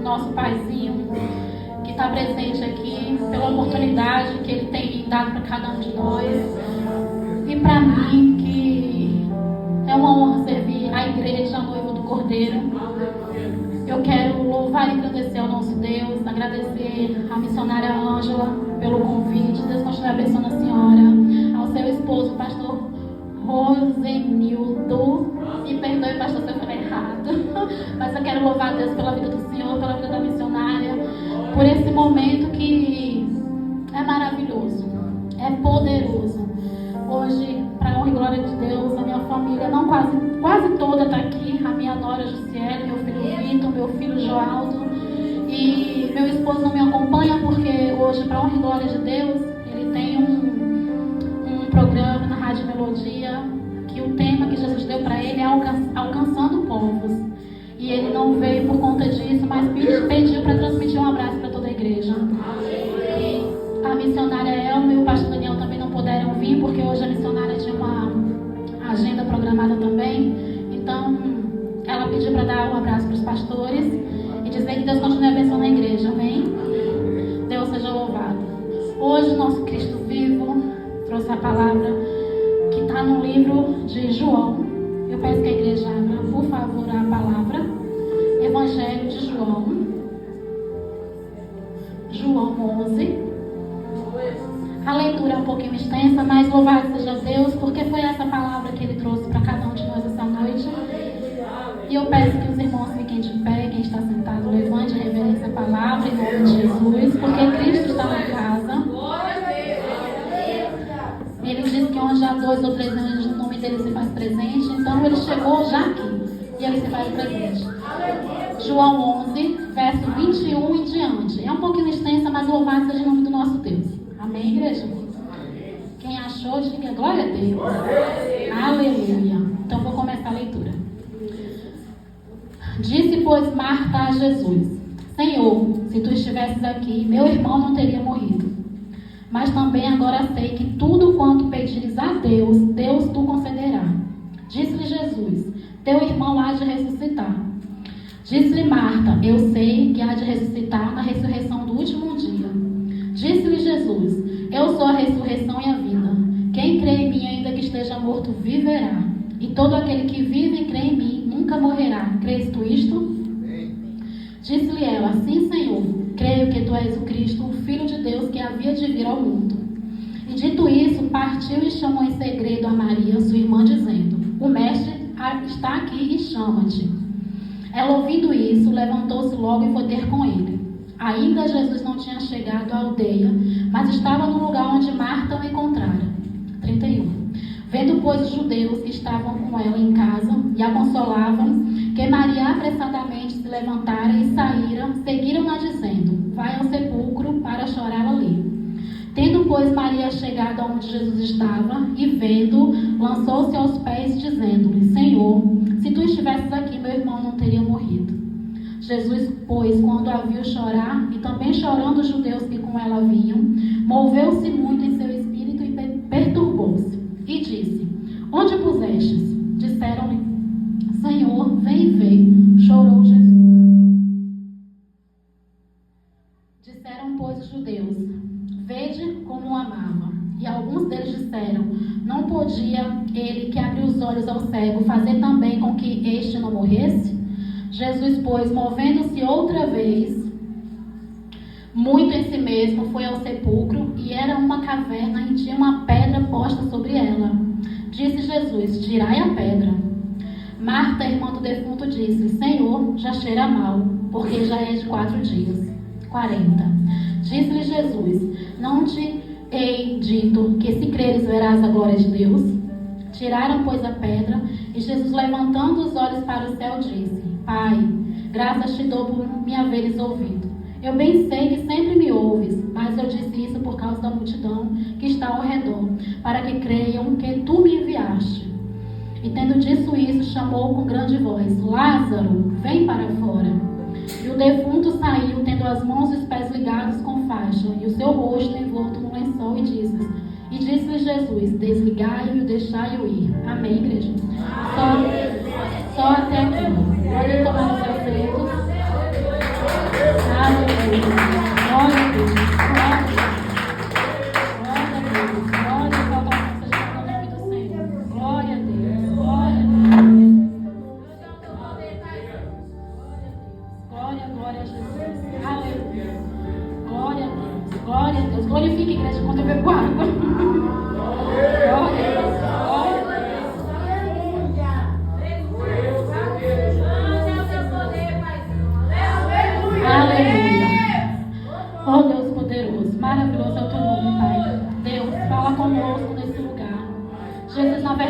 nosso paizinho, que está presente aqui, pela oportunidade que ele tem dado para cada um de nós. E para mim, que é uma honra servir a igreja, a noiva do Cordeiro. Eu quero louvar e agradecer ao nosso Deus, agradecer à missionária Ângela pelo convite. Deus continue abençoando a senhora, ao seu esposo, pastor Rosenildo. Me perdoe, pastor, se eu falei errado. Mas eu quero louvar a Deus pela vida do Senhor, pela vida da missionária, por esse momento que é maravilhoso, é poderoso. Hoje, para a honra e glória de Deus, a minha família, não quase toda está aqui. A minha nora Jussiele, meu filho Vitor, meu filho Joaldo. E meu esposo não me acompanha porque hoje, para a honra e glória de Deus, ele tem um programa na Rádio Melodia, que o tema que Jesus deu para ele é alcançando povos. E ele não veio por conta disso, mas pediu para transmitir um abraço para toda a igreja. E a missionária Elma e o pastor Daniel também não puderam vir, porque hoje a missionária tinha uma agenda programada também. Então, ela pediu para dar um abraço para os pastores e dizer que Deus continue abençoando a igreja, amém? Deus seja louvado. Hoje, nosso Cristo vivo trouxe a palavra que está no livro de João. Eu peço que a igreja abra, por favor, a palavra. Evangelho de João. João 11. A leitura é um pouquinho extensa, mas louvado seja Deus, porque foi essa palavra que Ele trouxe para cada um de nós essa noite. E eu peço que os irmãos fiquem de pé, quem está sentado, levante a reverência à palavra em nome de Jesus, porque Cristo está na casa. Ele diz que onde há 2 ou 3 anos no nome dele se faz presente, então Ele chegou já aqui e Ele se faz presente. João 11, verso 21 em diante. É um pouquinho extensa, mas louvado seja o nome do nosso Deus. Amém, igreja? Quem achou, diga glória a Deus. Aleluia. Então vou começar a leitura. Disse, pois, Marta a Jesus: Senhor, se tu estivesses aqui, meu irmão não teria morrido. Mas também agora sei que tudo quanto pedires a Deus, Deus tu concederá. Disse-lhe Jesus: Teu irmão há de ressuscitar. Disse-lhe Marta: Eu sei que há de ressuscitar na ressurreição do último dia. Disse-lhe Jesus: Eu sou a ressurreição e a vida. Quem crê em mim, ainda que esteja morto, viverá. E todo aquele que vive e crê em mim, nunca morrerá. Crês tu isto? Disse-lhe ela: Sim, Senhor. Creio que tu és o Cristo, o Filho de Deus que havia de vir ao mundo. E dito isso, partiu e chamou em segredo a Maria, sua irmã, dizendo: O mestre está aqui e chama-te. Ela, ouvindo isso, levantou-se logo e foi ter com ele. Ainda Jesus não tinha chegado à aldeia, mas estava no lugar onde Marta o encontrara. 31. Vendo, pois, os judeus que estavam com ela em casa e a consolavam, que Maria apressadamente se levantara e saíra, seguiram-na dizendo: Vai ao sepulcro para chorar ali. Tendo, pois, Maria chegado aonde Jesus estava, e vendo, lançou-se aos pés, dizendo-lhe: Senhor, se tu estivesses aqui, meu irmão não teria morrido. Jesus, pois, quando a viu chorar, e também chorando os judeus que com ela vinham, moveu-se muito em seu espírito e perturbou-se. E disse: Onde pusestes? Disseram-lhe: Senhor, vem e vê. Chorou Jesus. Disseram, pois, os judeus: Vede como o amava. E alguns deles disseram: Não podia ele que abriu os olhos ao cego fazer também com que este não morresse? Jesus, pois, movendo-se outra vez, muito em si mesmo, foi ao sepulcro, e era uma caverna e tinha uma pedra posta sobre ela. Disse Jesus: Tirai a pedra. Marta, irmã do defunto, disse: Senhor, já cheira mal, porque já é de 4 dias. 40. Disse-lhe Jesus: Não te hei dito que se creres verás a glória de Deus? Tiraram, pois, a pedra, e Jesus, levantando os olhos para o céu, disse: Pai, graças te dou por me haveres ouvido. Eu bem sei que sempre me ouves, mas eu disse isso por causa da multidão que está ao redor, para que creiam que tu me enviaste. E tendo dito isso, chamou com grande voz: Lázaro, vem para fora. E o defunto saiu, tendo as mãos e os pés ligados com faixa, e o seu rosto envolto no lençol, e disse-lhe Jesus: Desligai-o e deixai-o ir. Amém, igreja? Só até aqui. Podem tomar os seus assentos.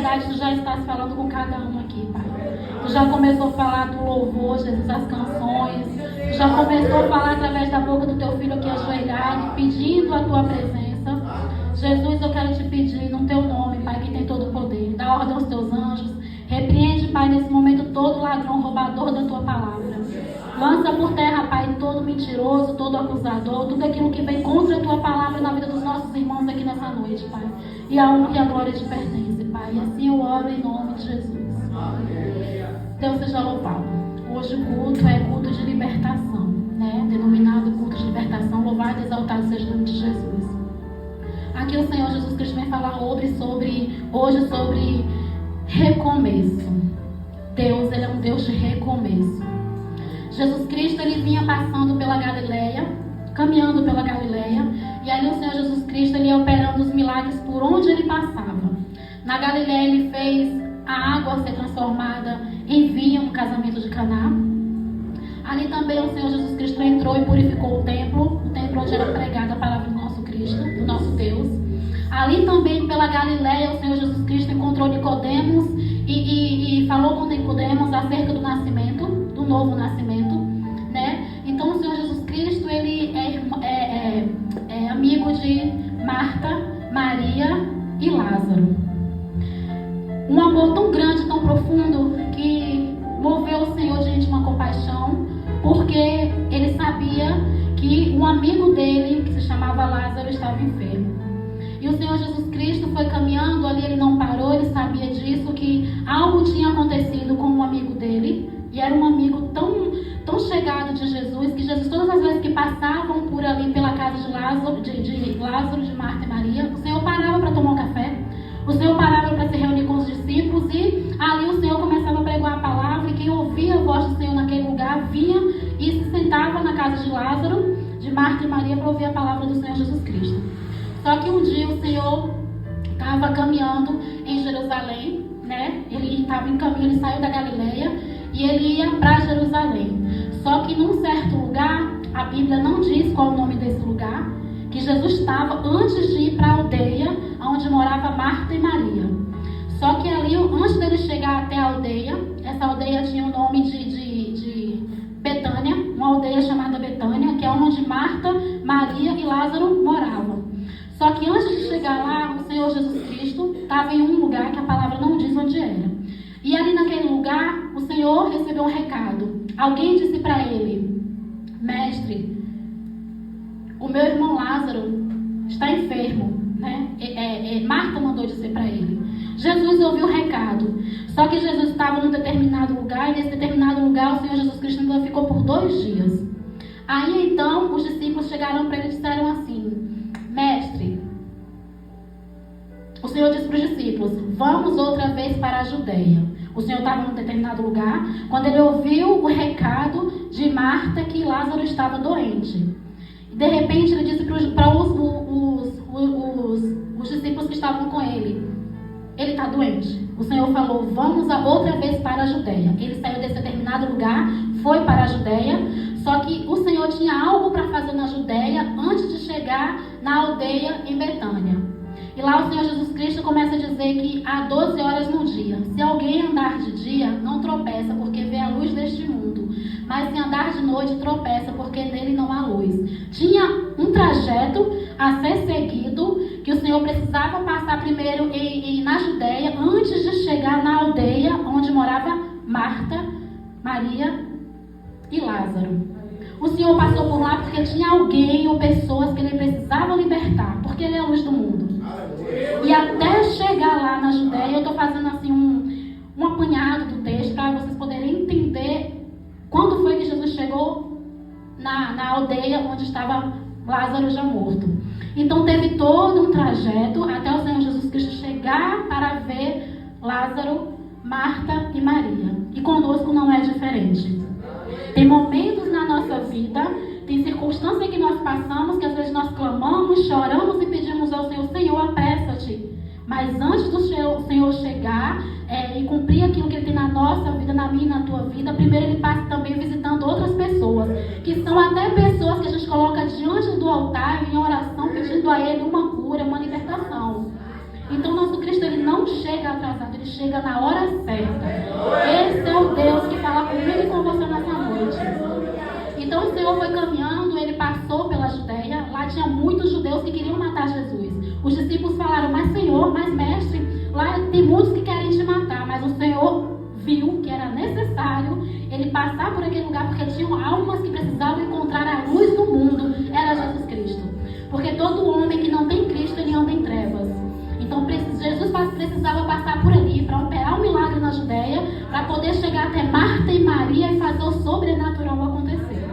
verdade, Tu já estás falando com cada um aqui, Pai. Tu já começou a falar do louvor, Jesus, as canções. Tu já começou a falar através da boca do Teu Filho aqui ajoelhado, pedindo a Tua presença. Jesus, eu quero Te pedir no Teu nome, Pai, que tem todo o poder. Dá ordem aos Teus anjos. Repreende, Pai, nesse momento todo ladrão, roubador da Tua palavra. Lança por terra, Pai, todo mentiroso, todo acusador, tudo aquilo que vem contra a Tua palavra na vida dos nossos irmãos aqui nessa noite, Pai. E a honra e a glória Te pertence, Pai. E assim eu oro em nome de Jesus. Deus seja louvado. Hoje o culto é culto de libertação, né? Denominado culto de libertação. Louvado e exaltado seja o nome de Jesus. Aqui o Senhor Jesus Cristo vem falar hoje sobre recomeço. Deus, Ele é um Deus de recomeço. Jesus Cristo, Ele vinha passando pela Galileia, caminhando pela Galileia, e ali o Senhor Jesus Cristo, Ele ia operando os milagres por onde Ele passava. Na Galileia, Ele fez a água ser transformada em vinho no casamento de Caná. Ali também o Senhor Jesus Cristo entrou e purificou o templo onde era pregada a palavra do nosso Cristo, do nosso Deus. Ali também pela Galileia o Senhor Jesus Cristo encontrou Nicodemos e falou com Nicodemos acerca do nascimento, do novo nascimento, né? Então o Senhor Jesus Cristo, Ele é amigo de Marta, Maria e Lázaro. Um amor tão grande, tão profundo, que moveu o Senhor de íntima compaixão, porque Ele sabia que um amigo dele, que se chamava Lázaro, estava enfermo. E o Senhor Jesus Cristo foi caminhando ali, Ele não parou, Ele sabia disso, que algo tinha acontecido com um amigo dele, e era um amigo tão chegado de Jesus, que Jesus, todas as vezes que passavam por ali pela casa de Lázaro, de Marta e Maria, o Senhor parava para tomar um café, o Senhor parava para se reunir com os discípulos, e ali o Senhor começava a pregar a palavra, e quem ouvia a voz do Senhor naquele lugar vinha e se sentava na casa de Lázaro, de Marta e Maria, para ouvir a palavra do Senhor Jesus Cristo. Só que um dia o Senhor estava caminhando em Jerusalém, né? Ele estava em caminho, ele saiu da Galileia e ele ia para Jerusalém. Só que num certo lugar, a Bíblia não diz qual é o nome desse lugar, que Jesus estava antes de ir para a aldeia onde morava Marta e Maria. Só que ali, antes dele chegar até a aldeia, essa aldeia tinha o nome de Betânia, uma aldeia chamada Betânia, que é onde Marta, Maria e Lázaro moravam. Só que antes de chegar lá, o Senhor Jesus Cristo estava em um lugar que a palavra não diz onde era. E ali naquele lugar, o Senhor recebeu um recado. Alguém disse para ele: Mestre, o meu irmão Lázaro está enfermo, né? Marta mandou dizer para ele. Jesus ouviu o recado. Só que Jesus estava num determinado lugar, e nesse determinado lugar o Senhor Jesus Cristo ainda ficou por 2 dias. Aí então os discípulos chegaram para ele e disseram assim: Mestre, o Senhor disse para os discípulos: vamos outra vez para a Judeia. O Senhor estava num determinado lugar, quando ele ouviu o recado de Marta que Lázaro estava doente. De repente ele disse para os discípulos que estavam com ele: ele está doente. O Senhor falou: vamos outra vez para a Judeia. Ele saiu desse determinado lugar, foi para a Judeia. Só que o Senhor tinha algo para fazer na Judeia antes de chegar na aldeia em Betânia. E lá o Senhor Jesus Cristo começa a dizer que há 12 horas no dia. Se alguém andar de dia, não tropeça, porque vê a luz deste mundo. Mas se andar de noite, tropeça, porque nele não há luz. Tinha um trajeto a ser seguido, que o Senhor precisava passar primeiro na Judeia, antes de chegar na aldeia onde morava Marta, Maria e Lázaro. O Senhor passou por lá porque tinha alguém ou pessoas que ele precisava libertar, porque ele é a luz do mundo. E até chegar lá na Judeia, eu estou fazendo assim um apanhado do texto para vocês poderem entender quando foi que Jesus chegou na aldeia onde estava Lázaro já morto. Então teve todo um trajeto até o Senhor Jesus Cristo chegar para ver Lázaro, Marta e Maria. E conosco não é diferente. Tem momentos na nossa vida, tem circunstâncias que nós passamos, que às vezes nós clamamos, choramos e pedimos ao Senhor: Senhor, apressa-te. Mas antes do Senhor chegar e cumprir aquilo que Ele tem na nossa vida, na minha e na tua vida, primeiro Ele passa também visitando outras pessoas, que são até pessoas que a gente coloca diante do altar em oração, pedindo a Ele uma cura, uma libertação. Então, nosso Cristo, ele não chega atrasado, ele chega na hora certa. Esse é o Deus que fala comigo e com você nessa noite. Então, o Senhor foi caminhando, ele passou pela Judéia. Lá tinha muitos judeus que queriam matar Jesus. Os discípulos falaram, mas Senhor, mas mestre, lá tem muitos que querem te matar. Mas o Senhor viu que era necessário ele passar por aquele lugar, porque tinham almas que precisavam encontrar a luz do mundo. Era Jesus Cristo. Porque todo homem que não tem Cristo, ele anda em trevas. Então Jesus precisava passar por ali para operar um milagre na Judéia, para poder chegar até Marta e Maria e fazer o sobrenatural acontecer.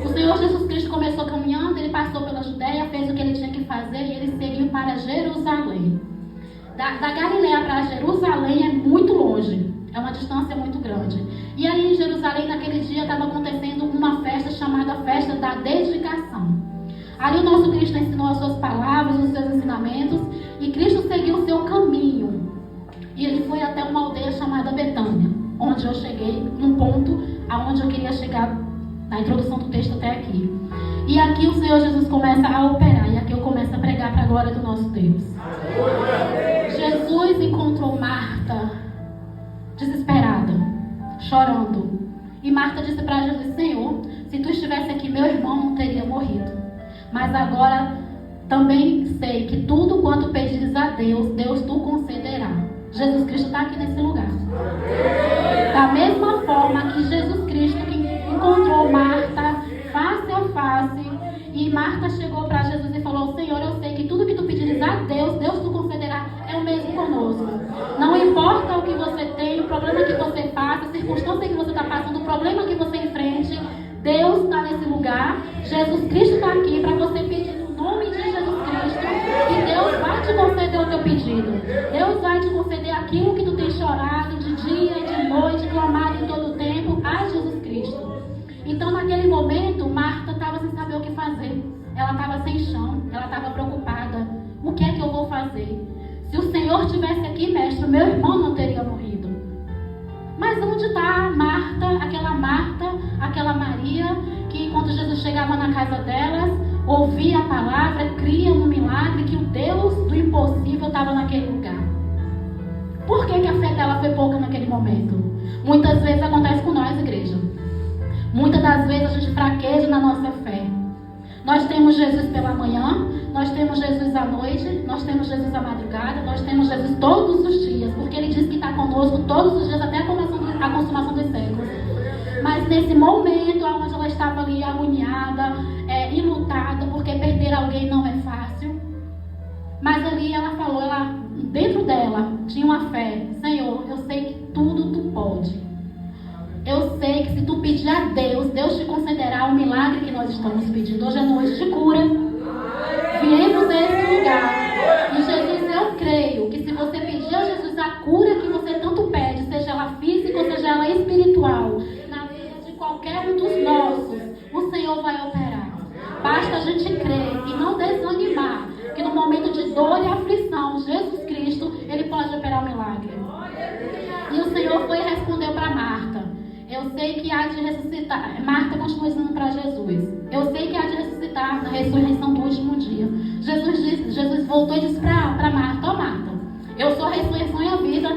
O Senhor Jesus Cristo começou caminhando, ele passou pela Judéia, fez o que ele tinha que fazer e ele seguiu para Jerusalém. Da Galileia para Jerusalém é muito longe, é uma distância muito grande. E aí em Jerusalém, naquele dia, estava acontecendo uma festa chamada Festa da Dedicação. Ali o nosso Cristo ensinou as suas palavras, os seus ensinamentos, e Cristo seguiu o seu caminho. E ele foi até uma aldeia chamada Betânia, onde eu cheguei, num ponto aonde eu queria chegar na introdução do texto até aqui. E aqui o Senhor Jesus começa a operar, e aqui eu começo a pregar para a glória do nosso Deus. Jesus encontrou Marta desesperada, chorando. E Marta disse para Jesus, Senhor, se tu estivesse aqui, meu irmão não teria morrido. Mas agora também sei que tudo quanto pedires a Deus, Deus tu concederá. Jesus Cristo está aqui nesse lugar. Da mesma forma que Jesus Cristo que encontrou Marta face a face, e Marta chegou para Jesus e falou, Senhor, eu sei que tudo que tu pedires a Deus, Deus tu concederá. É o mesmo conosco. Não importa o que você tem, o problema que você passa, a circunstância que você está passando, o problema que você enfrente, Deus está nesse lugar. Jesus Cristo está aqui para você pedir no nome de Jesus Cristo, e Deus vai te conceder o teu pedido. Deus vai te conceder aquilo que tu tem chorado de dia e de noite, clamado em todo o tempo a Jesus Cristo. Então naquele momento Marta estava sem saber o que fazer. Ela estava sem chão, ela estava preocupada. O que é que eu vou fazer? Se o Senhor estivesse aqui, mestre, meu irmão não teria morrido. Mas onde está Marta, aquela Maria, que quando Jesus chegava na casa delas, ouvia a palavra, cria no milagre, que o Deus do impossível estava naquele lugar? Por que a fé dela foi pouca naquele momento? Muitas vezes acontece com nós, igreja. Muitas das vezes a gente fraqueja na nossa fé. Nós temos Jesus pela manhã, nós temos Jesus à noite, nós temos Jesus à madrugada, nós temos Jesus todos os dias, porque Ele diz que está conosco todos os dias até a consumação dos séculos. Mas nesse momento, onde ela estava ali agoniada, enlutada, porque perder alguém não é fácil. Mas ali ela falou, dentro dela tinha uma fé, Senhor, eu sei que tudo tu pode. Eu sei que se tu pedir a Deus, Deus te concederá o milagre que nós estamos pedindo. Hoje é noite de cura. Viemos nesse lugar. E Jesus, eu creio que se você pedir a Jesus a cura que você tanto pede, seja ela física ou seja ela espiritual, na vida de qualquer um dos nossos, o Senhor vai operar. Basta a gente crer e não desanimar, que no momento de dor e aflição, Jesus Cristo, Ele pode operar o milagre. E o Senhor foi e respondeu para Marta. Eu sei que há de ressuscitar. Marta continua dizendo para Jesus. Eu sei que há de ressuscitar na ressurreição do último dia. Jesus voltou e disse para Marta, Marta, eu sou a ressurreição e a vida.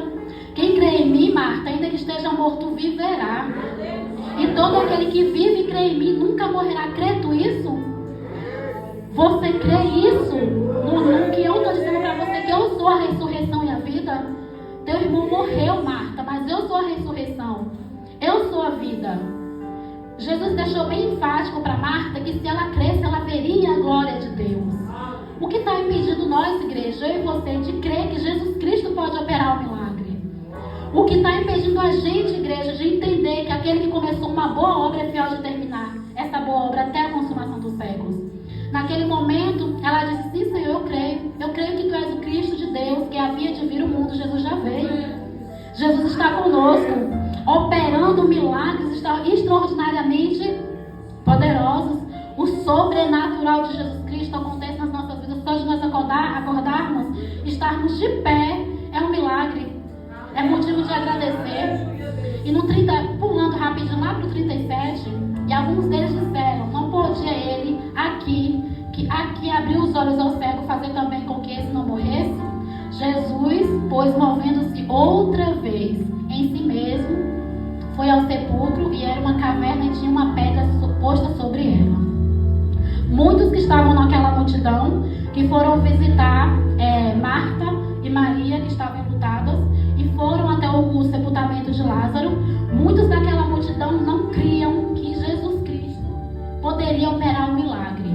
Quem crê em mim, Marta, ainda que esteja morto, viverá. E todo aquele que vive e crê em mim nunca morrerá. Crê tu isso? Você crê isso? No que eu estou dizendo para você, que eu sou a ressurreição e a vida? Teu irmão morreu, Marta, mas eu sou a ressurreição. Eu sou a vida. Jesus deixou bem enfático para Marta que se ela cresce, ela veria a glória de Deus. O que está impedindo nós, igreja, eu e você, de crer que Jesus Cristo pode operar o milagre? O que está impedindo a gente, igreja, de entender que aquele que começou uma boa obra é fiel de terminar essa boa obra até a consumação dos séculos? Naquele momento, ela disse, sim, Senhor, eu creio. Eu creio que Tu és o Cristo de Deus, que havia de vir o mundo. Jesus já veio. Jesus está conosco, operando milagres extraordinariamente poderosos. O sobrenatural de Jesus Cristo acontece nas nossas vidas. Só de nós acordarmos, estarmos de pé, é um milagre. É motivo de agradecer. E no 30, pulando rapidinho lá para o 37, e alguns deles disseram, não podia ele aqui abriu os olhos ao cego, fazer também com que esse não morresse? Jesus, pois, movendo-se outra vez em si mesmo, foi ao sepulcro, e era uma caverna e tinha uma pedra posta sobre ela. Muitos que estavam naquela multidão, que foram visitar Marta e Maria, que estavam enlutadas, e foram até o sepultamento de Lázaro, muitos daquela multidão não criam que Jesus Cristo poderia operar um milagre.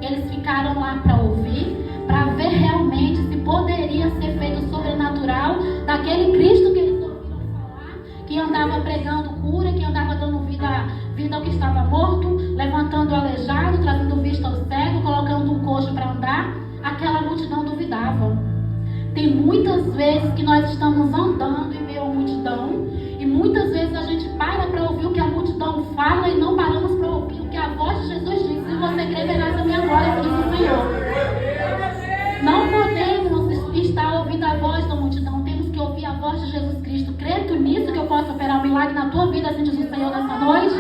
Eles ficaram lá para ouvir, para ver realmente se poderia ser feito o sobrenatural daquele Cristo que eles ouviram falar, que andava pregando cura, que andava dando vida ao que estava morto, levantando o aleijado, trazendo vista ao cego, colocando um coxo para andar. Aquela multidão duvidava. Tem muitas vezes que nós estamos andando em meio à multidão, e muitas vezes a gente para ouvir o que a multidão fala e não paramos para ouvir o que a voz de Jesus diz. Se você crer, verás a minha glória, diz o Senhor. Não podemos estar ouvindo a voz da multidão, temos que ouvir a voz de Jesus Cristo. Crê tu nisso, que eu posso operar um milagre na tua vida, assim diz o Senhor nessa noite?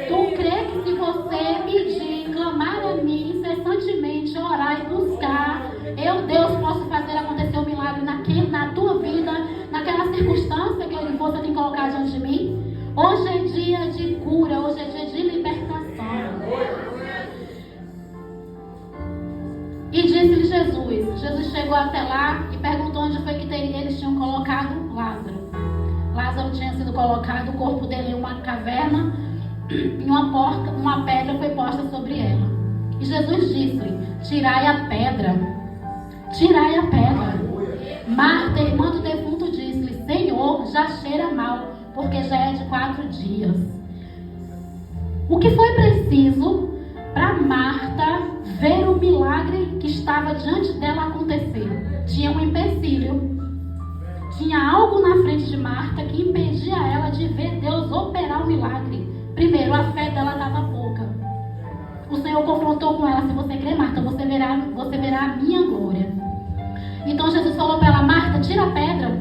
Tu crê que se você pedir, clamar a mim incessantemente, orar e buscar, eu, Deus, posso fazer acontecer um milagre na tua vida, naquela circunstância que você tem colocado diante de mim? Hoje é dia de cura, hoje é dia de libertação. E disse-lhe Jesus chegou até lá e perguntou onde foi que eles tinham colocado Lázaro. Lázaro tinha sido colocado, o corpo dele em uma caverna, e uma pedra foi posta sobre ela. E Jesus disse-lhe: tirai a pedra. Tirai a pedra. Marta, irmã do defunto, disse-lhe: Senhor, já cheira mal, porque já é de 4 dias. O que foi preciso para Marta ver o milagre que estava diante dela acontecer? Tinha um empecilho. Tinha algo na frente de Marta que impedia ela de ver Deus operar o milagre. Primeiro, a fé dela estava pouca. O Senhor confrontou com ela: se você crer, Marta, você verá a minha glória. Então Jesus falou para ela: Marta, tira a pedra.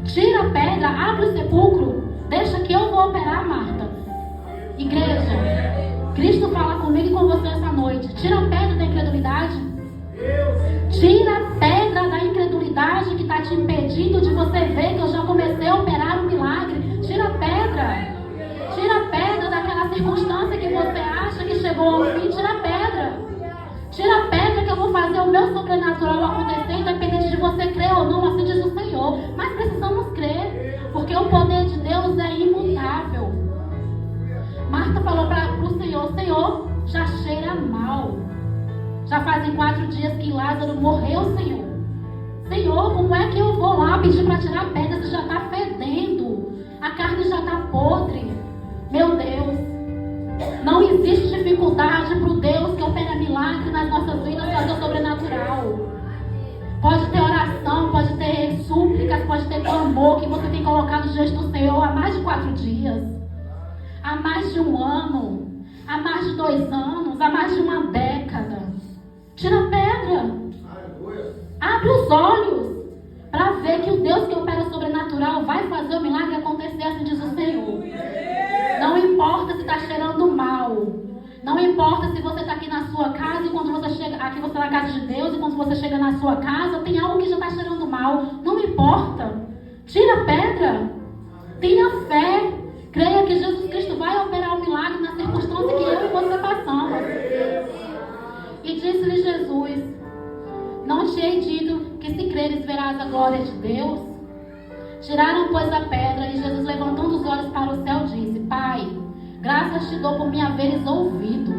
Tira a pedra, abre o sepulcro. Deixa que eu vou operar, Marta. Igreja, Cristo fala comigo e com você essa noite. Tira a pedra da incredulidade. Tira a pedra da incredulidade que está te impedindo de você ver que eu já comecei a operar um milagre. Tira a pedra. Tira a pedra daquela circunstância que você acha que chegou ao fim. Tira a pedra. Tira a pedra que eu vou fazer o meu sobrenatural acontecer, independente de você crer ou não, assim diz o Senhor. Mas precisamos crer, porque o poder de Deus é imutável. Marta falou para o Senhor: Senhor, já cheira mal. Já fazem 4 dias que Lázaro morreu, Senhor. Senhor, como é que eu vou lá pedir para tirar a pedra se já está fedendo? A carne já está podre. Meu Deus, não existe dificuldade para o Deus que opera milagre nas nossas vidas fazer o sobrenatural. Pode ter oração, pode ter súplicas, pode ter clamor que você tem colocado diante do Senhor há mais de 4 dias, há mais de 1 ano, há mais de 2 anos, há mais de 1 década. Tira a pedra. Abre os olhos para ver que o Deus que opera o sobrenatural vai fazer o milagre acontecer, assim diz o Senhor. Não importa se está cheirando mal. Não importa se você está aqui na sua casa e quando você chega, aqui você está na casa de Deus, e quando você chega na sua casa tem algo que já está cheirando mal. Não importa. Tira a pedra. Tenha fé. Creia que Jesus Cristo vai operar o milagre na circunstância que eu e você passamos. E disse-lhe Jesus: não te hei dito que se creres verás a glória de Deus? Tiraram, pois, a pedra, e Jesus, levantando os olhos para o céu, disse: Pai, graças te dou por me haveres ouvido.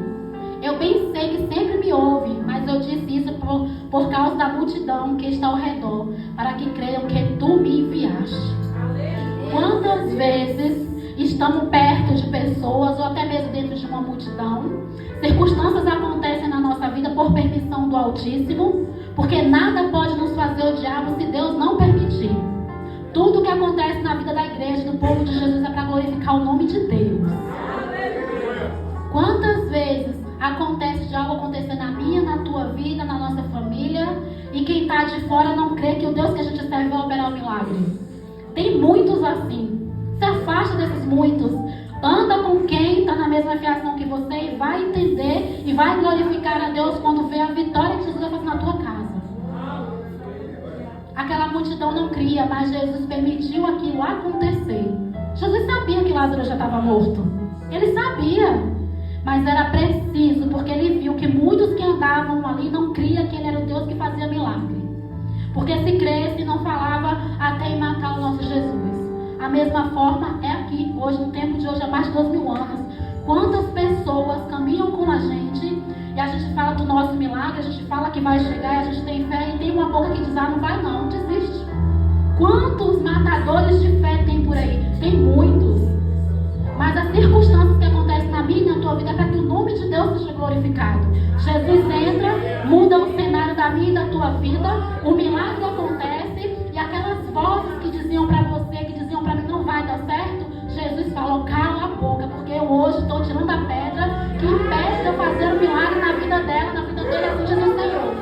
Eu bem sei que sempre me ouve, mas eu disse isso por causa da multidão que está ao redor, para que creiam que tu me enviaste. Quantas vezes estamos perto de pessoas, ou até mesmo dentro de uma multidão, circunstâncias acontecem na nossa vida por permissão do Altíssimo, porque nada pode nos fazer o diabo se Deus não permitir. Tudo que acontece na vida da igreja, do povo de Jesus, é para glorificar o nome de Deus. Quantas vezes acontece de algo acontecer na minha, na tua vida, na nossa família, e quem está de fora não crê que o Deus que a gente serve vai operar o milagre? Tem muitos assim. Se afasta desses muitos. Anda com quem está na mesma fiação que você e vai entender e vai glorificar a Deus quando vê a vitória que Jesus vai fazer na tua casa. Aquela multidão não cria, mas Jesus permitiu aquilo acontecer. Jesus sabia que Lázaro já estava morto. Ele sabia. Mas era preciso, porque ele viu que muitos que andavam ali não criam que ele era o Deus que fazia milagre. Porque se cresce, não falava até em matar o nosso Jesus. A mesma forma é aqui, hoje, no tempo de hoje, há mais de 2000 anos. Quantas pessoas caminham com a gente e a gente fala do nosso milagre, a gente fala que vai chegar e a gente tem fé e tem uma boca que diz, não vai não, desiste. Quantos matadores de fé tem por aí? Tem muitos. Mas as circunstâncias que acontecem na minha e na tua vida é para que o nome de Deus seja glorificado. Jesus entra, muda o cenário da minha e da tua vida, o milagre acontece e aquelas vozes que diziam para você, que diziam para mim não vai dar certo, Jesus falou, cala a boca, porque eu hoje estou tirando a pedra que impede de eu fazer um milagre na vida dela, na vida dele, assim diz o Senhor.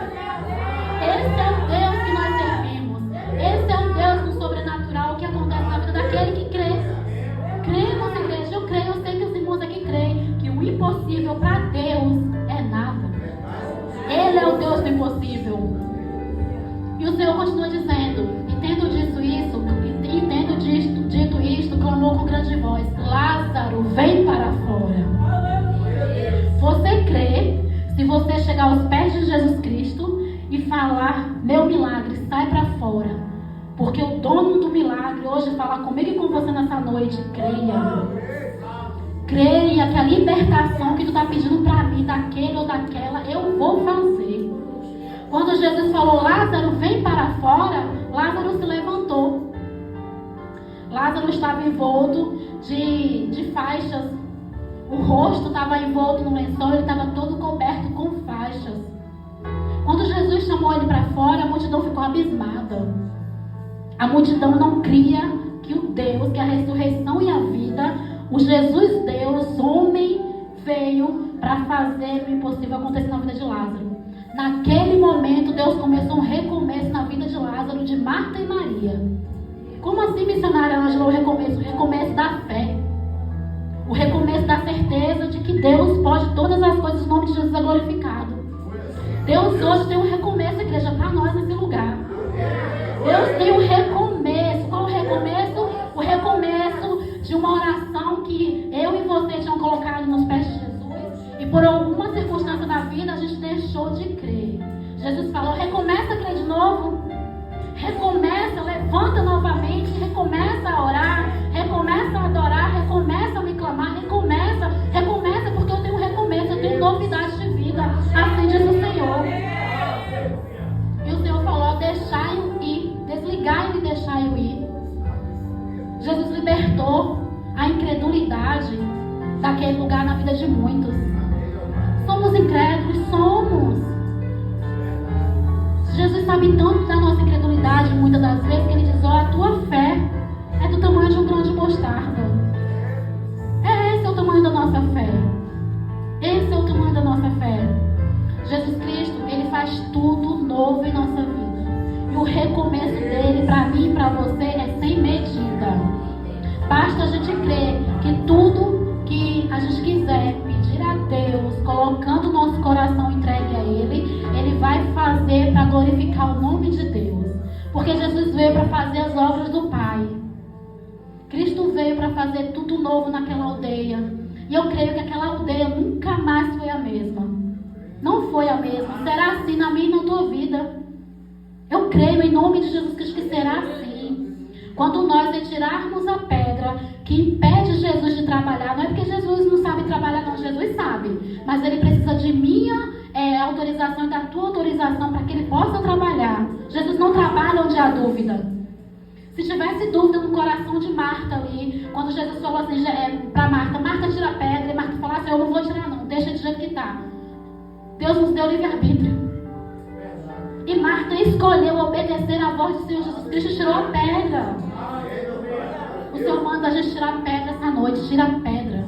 Esse é o Deus que nós servimos. Esse é o Deus do sobrenatural que acontece na vida daquele que crê. Cremos, igreja, eu creio, eu sei que os irmãos aqui creem que o impossível para Deus é nada. Ele é o Deus do impossível. E o Senhor continua dizendo, e tendo dito isto, clamou com grande voz, Lázaro, vem para fora. Você crê, se você chegar aos pés de Jesus Cristo e falar, meu milagre, sai para fora. Porque o dono do milagre hoje fala comigo e com você nessa noite. Creia. Creia que a libertação que tu está pedindo para mim, daquele ou daquela, eu vou fazer. Quando Jesus falou, Lázaro, vem para fora, Lázaro se levantou. Lázaro estava envolto de faixas. O rosto estava envolto no lençol, ele estava todo coberto com faixas. Quando Jesus chamou ele para fora, a multidão ficou abismada. A multidão não cria que o Deus, que a ressurreição e a vida, o Jesus Deus, homem, veio para fazer o impossível acontecer na vida de Lázaro. Naquele momento, Deus começou um recomeço na vida de Lázaro, de Marta e Maria. Como assim, missionária Ângela, o recomeço? O recomeço da fé. O recomeço da certeza de que Deus pode todas as coisas, o nome de Jesus é glorificado. Deus hoje tem um recomeço, igreja, para nós nesse lugar. Deus tem um recomeço. Qual o recomeço? O recomeço de uma oração que eu e você tinham colocado nos pés de Jesus. E por alguma circunstância da vida a gente deixou de crer. Jesus falou, recomeça a crer de novo. Recomeça, levanta novamente, recomeça a orar, recomeça a adorar, recomeça a me clamar, recomeça porque eu tenho um recomeço, eu tenho novidade de vida. Assim diz o Senhor. E o Senhor falou, deixai-o ir, desligai-o e deixai-o ir. Jesus libertou a incredulidade daquele lugar na vida de muitos. Somos incrédulos, somos. Jesus sabe tanto da nossa incredulidade, muitas das vezes, que Ele diz, a tua fé é do tamanho de um grão de mostarda. Esse é o tamanho da nossa fé. Esse é o tamanho da nossa fé. Jesus Cristo, Ele faz tudo novo em nossa vida. E o recomeço dele, para mim e para você, é sem medida. Basta a gente crer que tudo que a gente quiser pedir a Deus, colocando o nosso coração entregue a Ele, Ele vai fazer para glorificar o nome de Deus. Porque Jesus veio para fazer as obras do Pai. Cristo veio para fazer tudo novo naquela aldeia. E eu creio que aquela aldeia nunca mais foi a mesma. Não foi a mesma. Será assim na minha e na tua vida. Eu creio em nome de Jesus Cristo que será assim. Quando nós retirarmos a pedra que impede Jesus de trabalhar, não é porque Jesus não sabe trabalhar, não, Jesus sabe. Mas Ele precisa de minha autorização e da tua autorização para que Ele possa trabalhar. Jesus não trabalha onde há dúvida. Se tivesse dúvida no coração de Marta ali, quando Jesus falou assim para Marta, Marta tira a pedra, e Marta falou assim, eu não vou tirar não, deixa de jeito que está. Deus nos deu livre-arbítrio. E Marta escolheu obedecer à voz do Senhor Jesus Cristo e tirou a pedra. O Senhor manda a gente tirar a pedra essa noite. Tira a pedra.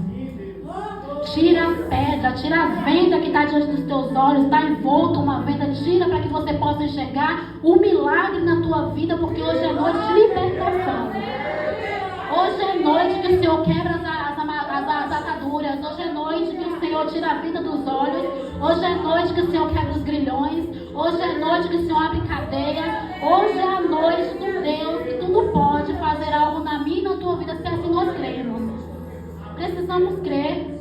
Tira a pedra. Tira a venda que está diante dos teus olhos. Está envolto uma venda. Tira para que você possa enxergar o milagre na tua vida. Porque hoje é noite de libertação. Hoje é noite que o Senhor quebra as ataduras. Hoje é noite que o Senhor tira a vida dos olhos. Hoje é noite que o Senhor quebra os grilhões. Hoje é noite que o Senhor abre cadeias. Hoje é a noite do Deus que tudo pode fazer algo na minha e na tua vida, se assim nós cremos. Precisamos crer.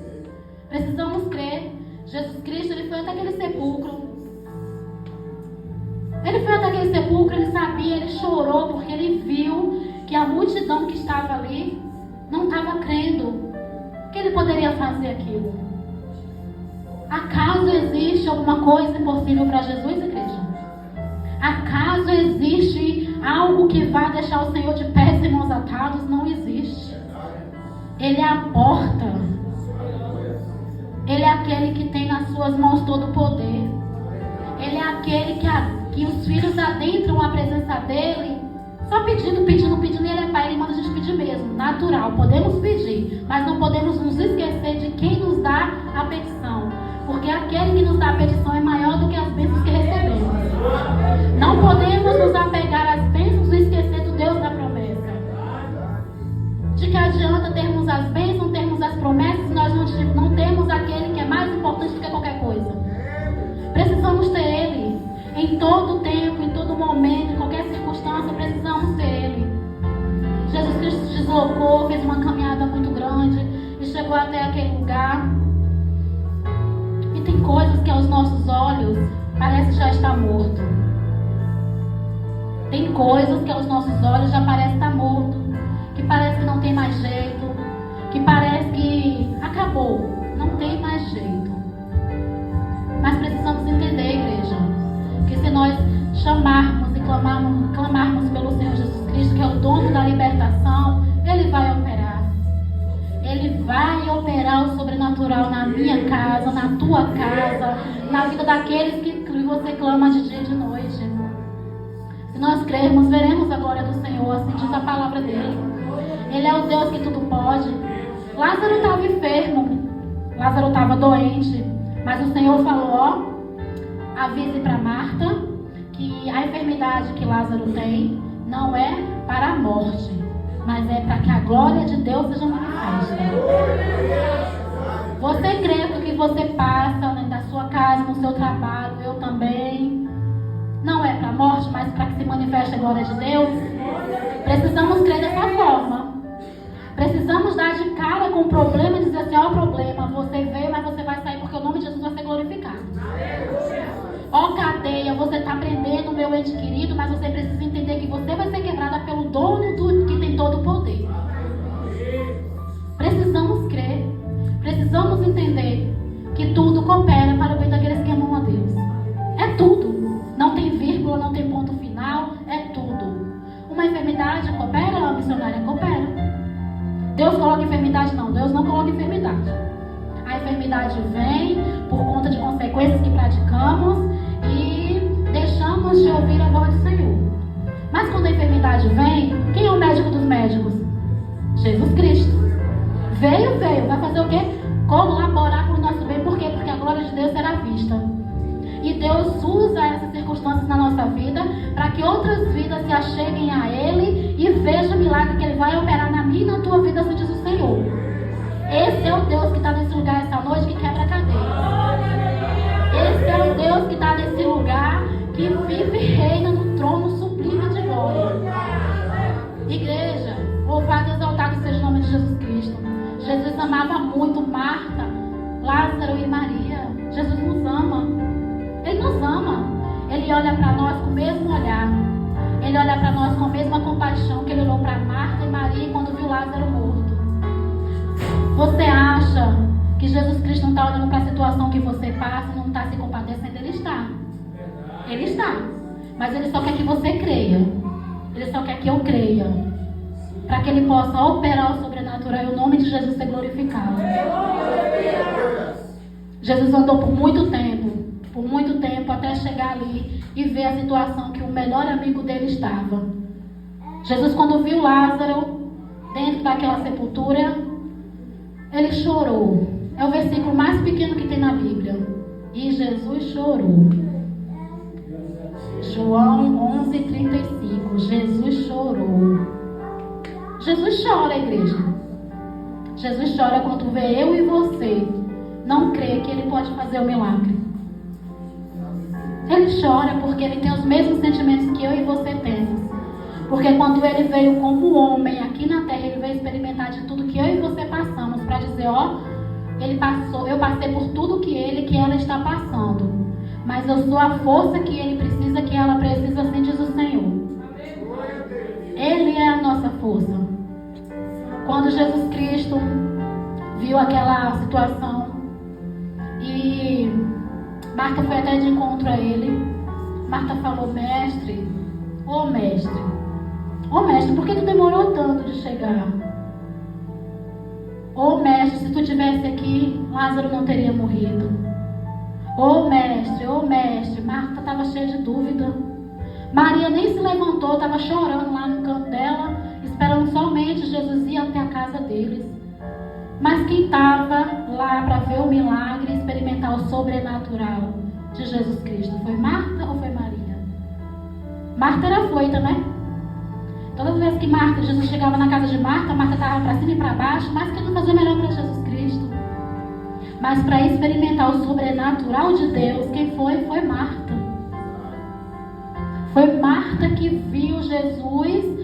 Precisamos crer. Jesus Cristo, ele foi até aquele sepulcro. Ele foi até aquele sepulcro, ele sabia, ele chorou porque ele viu que a multidão que estava ali não estava crendo que ele poderia fazer aquilo. Acaso existe alguma coisa impossível para Jesus, igreja? Acaso existe algo que vai deixar o Senhor de pés e mãos atados? Não existe. Ele é a porta. Ele é aquele que tem nas suas mãos todo o poder. Ele é aquele que os filhos adentram a presença dele só pedindo, e ele é pai, ele manda a gente pedir mesmo, natural, podemos pedir, mas não podemos nos esquecer de quem nos dá a petição, porque aquele que nos dá a petição é maior do que as bênçãos que recebemos. Não podemos nos apegar às bênçãos e esquecer do Deus da promessa. De que adianta termos as bênçãos, termos as promessas, se nós não temos aquele que é mais importante do que qualquer coisa. Precisamos ter ele. Em todo tempo, em todo momento, em qualquer circunstância, precisamos ter ele. Jesus Cristo se deslocou, fez uma caminhada muito grande e chegou até aquele lugar. E tem coisas que aos nossos olhos parece já estar morto. Tem coisas que aos nossos olhos já parece estar morto, que parece que não tem mais jeito, que parece que acabou, não tem mais jeito. Mas precisamos entender, igreja, que se nós chamarmos e clamarmos pelo Senhor Jesus Cristo, que é o dono da libertação, Ele vai operar. Ele vai operar o sobrenatural na minha casa, na tua casa, na vida daqueles que você clama de dia e de noite. Se nós crermos, veremos a glória do Senhor, assim diz a palavra dele. Ele é o Deus que tudo pode. Lázaro estava enfermo, Lázaro estava doente, mas o Senhor falou, avise para Marta que a enfermidade que Lázaro tem não é para a morte, mas é para que a glória de Deus seja manifesta. Você crê no que você passa, né, da sua casa, no seu trabalho, eu também. Não é para a morte, mas para que se manifeste a glória de Deus. Precisamos crer dessa forma. Precisamos dar de cara com o problema e dizer assim, ó, o problema, você veio, mas você vai sair porque o nome de Jesus vai ser glorificado. Ó, cadeia, você está prendendo o meu ente querido, mas você precisa entender que você vai ser quebrada pelo dono que tem todo o poder. Precisamos crer. Precisamos entender que tudo coopera para o bem daqueles que amam a Deus. É tudo. Não tem vírgula, não tem ponto final, é tudo. Uma enfermidade coopera, a missionária coopera. Deus coloca enfermidade? Não, Deus não coloca enfermidade. A enfermidade vem por conta de consequências que praticamos e deixamos de ouvir a voz do Senhor. Mas quando a enfermidade vem, quem é o médico dos médicos? Jesus Cristo. Veio, vai fazer o quê? Colaborar com o nosso bem. Por quê? Porque a glória de Deus será vista. E Deus usa essas circunstâncias na nossa vida para que outras vidas se acheguem a Ele e vejam o milagre que Ele vai operar na minha e na tua vida, assim diz o Senhor. Esse é o Deus que está nesse lugar essa noite que quebra a cadeia. Esse é o Deus que está nesse lugar que vive e reina no trono sublime de glória. Igreja, louvado e exaltado seja o nome de Jesus Cristo. Jesus amava muito Marta, Lázaro e Maria. Jesus nos ama. Ele nos ama. Ele olha para nós com o mesmo olhar. Ele olha para nós com a mesma compaixão que ele olhou para Marta e Maria quando viu Lázaro morto. Você acha que Jesus Cristo não está olhando para a situação que você passa, não está se compadecendo? Ele está. Ele está. Mas ele só quer que você creia. Ele só quer que eu creia. Para que ele possa operar o sobrenatural e o nome de Jesus ser glorificado. Jesus andou por muito tempo até chegar ali e ver a situação que o melhor amigo dele estava. Jesus, quando viu Lázaro dentro daquela sepultura, ele chorou. É o versículo mais pequeno que tem na Bíblia. E Jesus chorou. João 11:35. Jesus chorou. Jesus chora, igreja. Jesus chora quando vê eu e você não crer que Ele pode fazer o milagre. Ele chora porque ele tem os mesmos sentimentos que eu e você temos. Porque quando ele veio como homem aqui na terra, ele veio experimentar de tudo que eu e você passamos, para dizer, ó, eu passei por tudo que ela está passando. Mas eu sou a força que ele precisa, que ela precisa, assim diz o Senhor. Ele é a nossa força. Quando Jesus Cristo viu aquela situação e Marta foi até de encontro a ele, Marta falou, mestre, ô mestre, por que tu demorou tanto de chegar? Ô mestre, se tu tivesse aqui, Lázaro não teria morrido. Ô mestre, Marta estava cheia de dúvida. Maria nem se levantou, estava chorando lá no canto dela, esperando somente Jesus ir até a casa deles. Mas quem estava lá para ver o milagre, experimentar o sobrenatural de Jesus Cristo, foi Marta ou foi Maria? Marta era afoita, né? Todas as vezes que Jesus chegava na casa de Marta estava para cima e para baixo, mas querendo fazer melhor para Jesus Cristo. Mas para experimentar o sobrenatural de Deus, quem foi? Foi Marta. Foi Marta que viu Jesus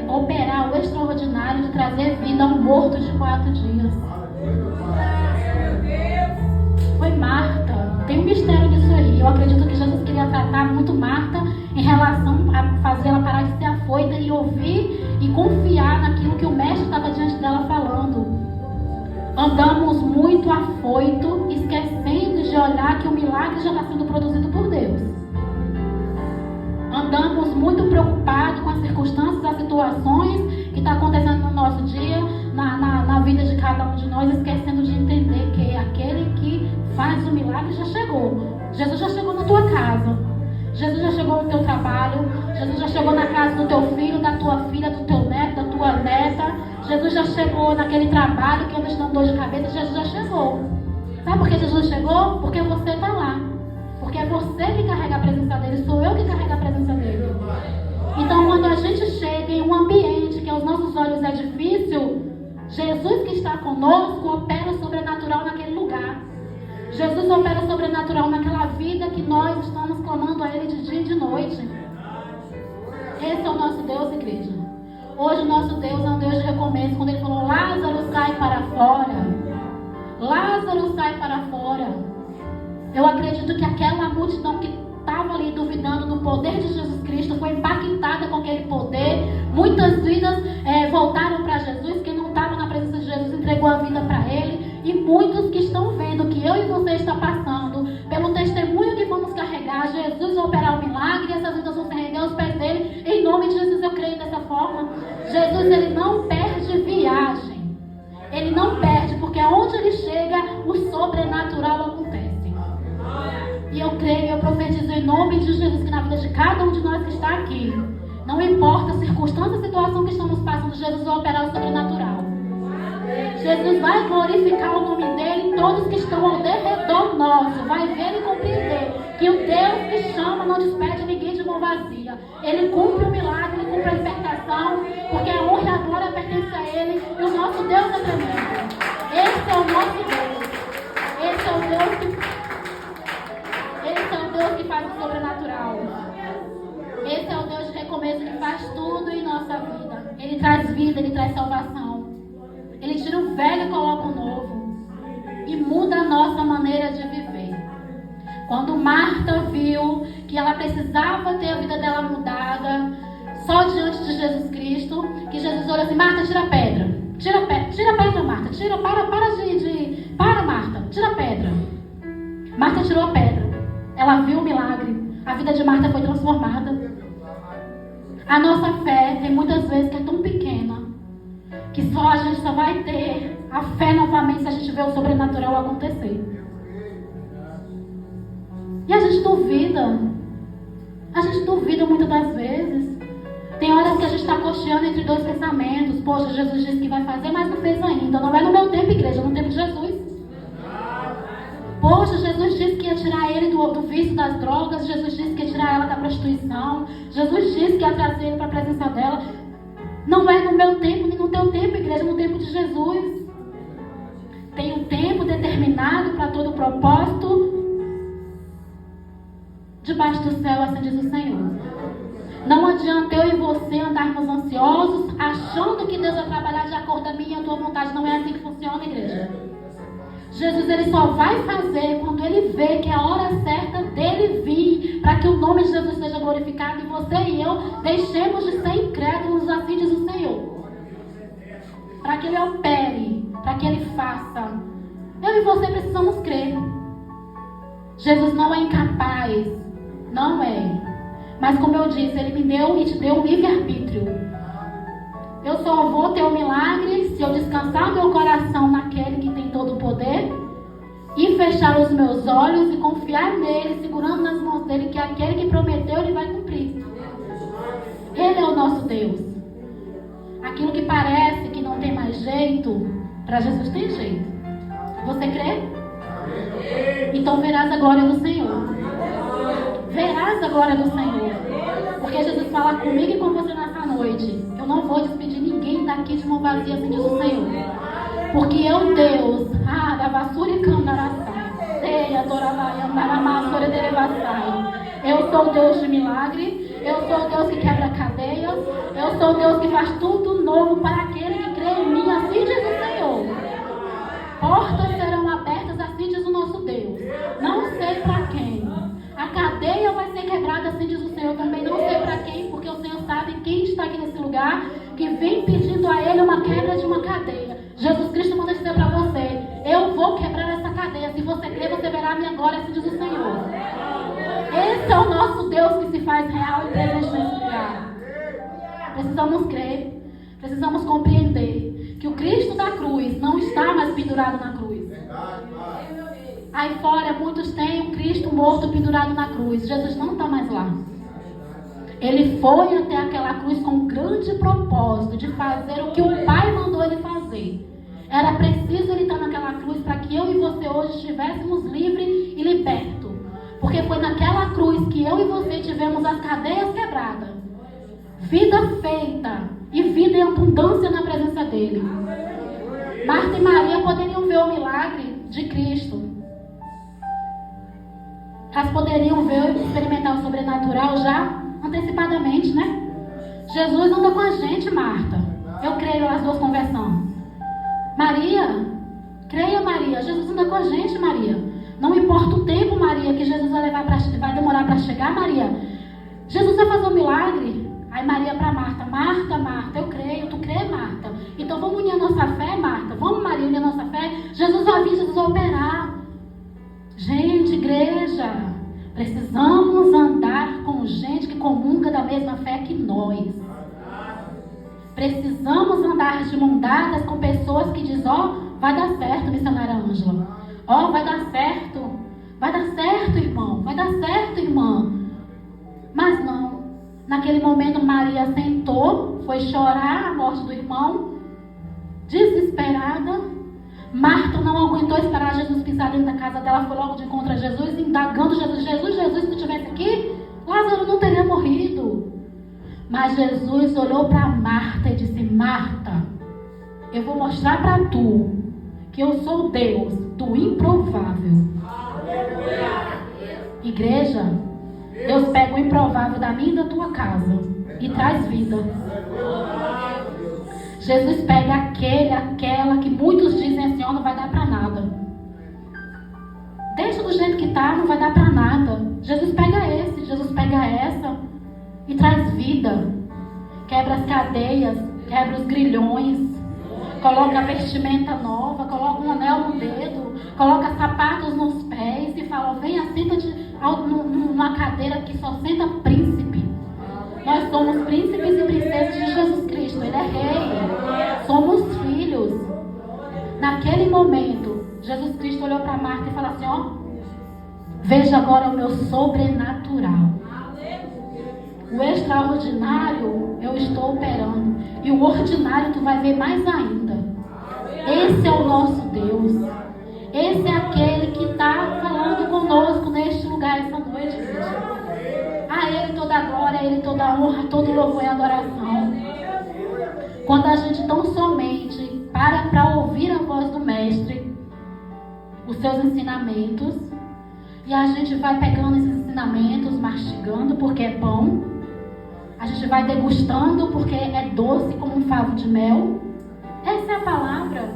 operar o extraordinário de trazer vida a um morto de 4 dias. Foi Marta. Tem um mistério nisso aí. Eu acredito que Jesus queria tratar muito Marta em relação a fazer ela parar de ser afoita e ouvir e confiar naquilo que o mestre estava diante dela falando. Andamos muito afoito, esquecendo de olhar que o milagre já está sendo produzido por Deus. Andamos muito preocupados com as circunstâncias, as situações que estão acontecendo no nosso dia, na vida de cada um de nós, esquecendo de entender que aquele que faz o milagre já chegou. Jesus já chegou na tua casa. Jesus já chegou no teu trabalho. Jesus já chegou na casa do teu filho, da tua filha, do teu neto, da tua neta. Jesus já chegou naquele trabalho que anda te dando dor de cabeça. Jesus já chegou. Sabe por que Jesus chegou? Porque você está lá. Porque é você que carrega a presença dele, sou eu que carrego a presença dele. Então, quando a gente chega em um ambiente que aos nossos olhos é difícil, Jesus que está conosco opera o sobrenatural naquele lugar. Jesus opera o sobrenatural naquela vida que nós estamos clamando a Ele de dia e de noite. Esse é o nosso Deus, igreja. Hoje o nosso Deus é um Deus de recomeço. Quando Ele falou, Lázaro sai para fora. Lázaro sai para fora. Eu acredito que aquela multidão que estava ali duvidando do poder de Jesus Cristo foi impactada com aquele poder. Muitas vidas voltaram para Jesus. Quem não estava na presença de Jesus entregou a vida para Ele. E muitos que estão vendo que eu e você está passando, pelo testemunho que vamos carregar, Jesus vai operar o milagre e essas vidas vão se render aos pés dele. Em nome de Jesus eu creio dessa forma. Jesus, ele não perde viagem. Ele não perde, porque aonde ele chega, o sobrenatural acontece. E eu creio, eu profetizo em nome de Jesus que na vida de cada um de nós que está aqui, não importa a circunstância, a situação que estamos passando, Jesus vai operar o sobrenatural. Jesus vai glorificar o nome dele em todos que estão ao derredor nosso. Vai ver e compreender que o Deus que chama não despede ninguém de mão vazia. Ele cumpre o milagre, ele cumpre a libertação, porque a honra e a glória pertence a ele. E o nosso Deus é tremendo. Esse é o nosso Deus. Esse é o Deus que faz o sobrenatural. Esse é o Deus de recomeço que faz tudo em nossa vida. Ele traz vida, ele traz salvação. Ele tira o velho e coloca o novo. E muda a nossa maneira de viver. Quando Marta viu que ela precisava ter a vida dela mudada, só diante de Jesus Cristo, que Jesus olhou assim, Marta, tira a pedra. Tira a pedra, Marta. Para, Marta. Tira a pedra. Marta tirou a pedra. Ela viu o milagre. A vida de Marta foi transformada. A nossa fé tem muitas vezes que é tão pequena, que a gente só vai ter a fé novamente se a gente ver o sobrenatural acontecer. E a gente duvida. A gente duvida muitas das vezes. Tem horas que a gente está cocheando entre dois pensamentos. Poxa, Jesus disse que vai fazer, mas não fez ainda. Não é no meu tempo, igreja, é no tempo de Jesus. Poxa, Jesus disse que ia tirar ele do vício das drogas. Jesus disse que ia tirar ela da prostituição. Jesus disse que ia trazer ele para a presença dela. Não é no meu tempo, nem no teu tempo, igreja, no tempo de Jesus. Tem um tempo determinado para todo o propósito do céu, assim diz o Senhor. Não adianta eu e você andarmos ansiosos, achando que Deus vai trabalhar de acordo com a minha e a tua vontade. Não é assim que funciona, igreja. Jesus, ele só vai fazer quando ele vê que é a hora certa dele vir, para que o nome de Jesus seja glorificado e você e eu deixemos de ser incrédulos, assim diz o Senhor. Para que ele opere, para que ele faça. Eu e você precisamos crer. Jesus não é incapaz, não é. Mas como eu disse, ele me deu e te deu um livre-arbítrio. Eu só vou ter um milagre se eu descansar meu coração naquele que tem todo o poder e fechar os meus olhos e confiar nele, segurando nas mãos dele, que aquele que prometeu, ele vai cumprir. Ele é o nosso Deus. Aquilo que parece que não tem mais jeito, para Jesus tem jeito. Você crê? Então verás a glória do Senhor. Verás a glória do Senhor. Porque Jesus fala comigo e com você nessa noite. Eu não vou despedir ninguém daqui de mão vazia, assim diz o Senhor. Porque eu, Deus, da vassoura e candaraçai, eu sou o Deus de milagre, eu sou o Deus que quebra cadeias, eu sou o Deus que faz tudo novo para aquele que crê em mim, assim diz o Senhor. Portas serão abertas, assim diz o nosso Deus. Não sei para quem. A cadeia vai ser quebrada, assim diz o Senhor. Também não sei para quem, porque o Senhor sabe quem está aqui nesse lugar, que vem pedindo a Ele uma quebra de uma cadeia. Jesus Cristo manda dizer para você: eu vou quebrar essa cadeia. Se você crer, você verá a minha glória, assim diz o Senhor. Esse é o nosso Deus que se faz real e presente nesse lugar. Precisamos crer, precisamos compreender que o Cristo da cruz não está mais pendurado na cruz. Aí fora muitos têm um Cristo morto pendurado na cruz. Jesus não está mais lá. Ele foi até aquela cruz com um grande propósito de fazer o que o Pai mandou ele fazer. Era preciso ele estar naquela cruz para que eu e você hoje estivéssemos livres e libertos. Porque foi naquela cruz que eu e você tivemos as cadeias quebradas. Vida feita e vida em abundância na presença dele. Marta e Maria poderiam ver o milagre de Cristo. Elas poderiam ver e experimentar o sobrenatural já antecipadamente, né? Jesus anda com a gente, Marta. Eu creio, as duas conversando. Maria, creia, Maria. Jesus anda com a gente, Maria. Não importa o tempo, Maria, que Jesus vai demorar para chegar, Maria. Jesus vai fazer um milagre. Aí Maria para Marta: Marta, Marta, eu creio. Tu crê, Marta? Então vamos unir a nossa fé, Marta. Vamos, Maria, unir a nossa fé. Jesus vai vir, Jesus vai operar. Gente, igreja, precisamos andar com gente que comunga da mesma fé que nós. Precisamos andar de mão dadas com pessoas que dizem: vai dar certo, missionária Ângela. Vai dar certo. Vai dar certo, irmão. Vai dar certo, irmã. Mas não. Naquele momento Maria sentou, foi chorar a morte do irmão, desesperada. Marta não aguentou esperar Jesus pisar dentro da casa dela, foi logo de encontro a Jesus, indagando Jesus: Jesus, se tu estivesse aqui, Lázaro não teria morrido. Mas Jesus olhou para Marta e disse: Marta, eu vou mostrar para tu que eu sou Deus do improvável. Igreja, Deus pega o improvável da minha e da tua casa e traz vida. Jesus pega aquela que muitos dizem assim: não vai dar para nada. Deixa do jeito que está, não vai dar para nada. Jesus pega Jesus pega essa e traz vida. Quebra as cadeias, quebra os grilhões, coloca a vestimenta nova, coloca um anel no dedo, coloca sapatos nos pés e fala: venha, senta-te numa cadeira que só senta príncipe. Nós somos príncipes e princesas de Jesus Cristo. Ele é rei. Somos filhos. Naquele momento, Jesus Cristo olhou para Marta e falou assim: veja agora o meu sobrenatural. O extraordinário eu estou operando. E o ordinário tu vai ver mais ainda. Esse é o nosso Deus. Esse é aquele que está falando conosco neste lugar essa noite, gente. A Ele toda a glória, a Ele toda a honra, todo louvor e adoração. Quando a gente tão somente para ouvir a voz do Mestre, os seus ensinamentos, e a gente vai pegando esses ensinamentos, mastigando, porque é pão. A gente vai degustando, porque é doce como um favo de mel. Essa é a palavra.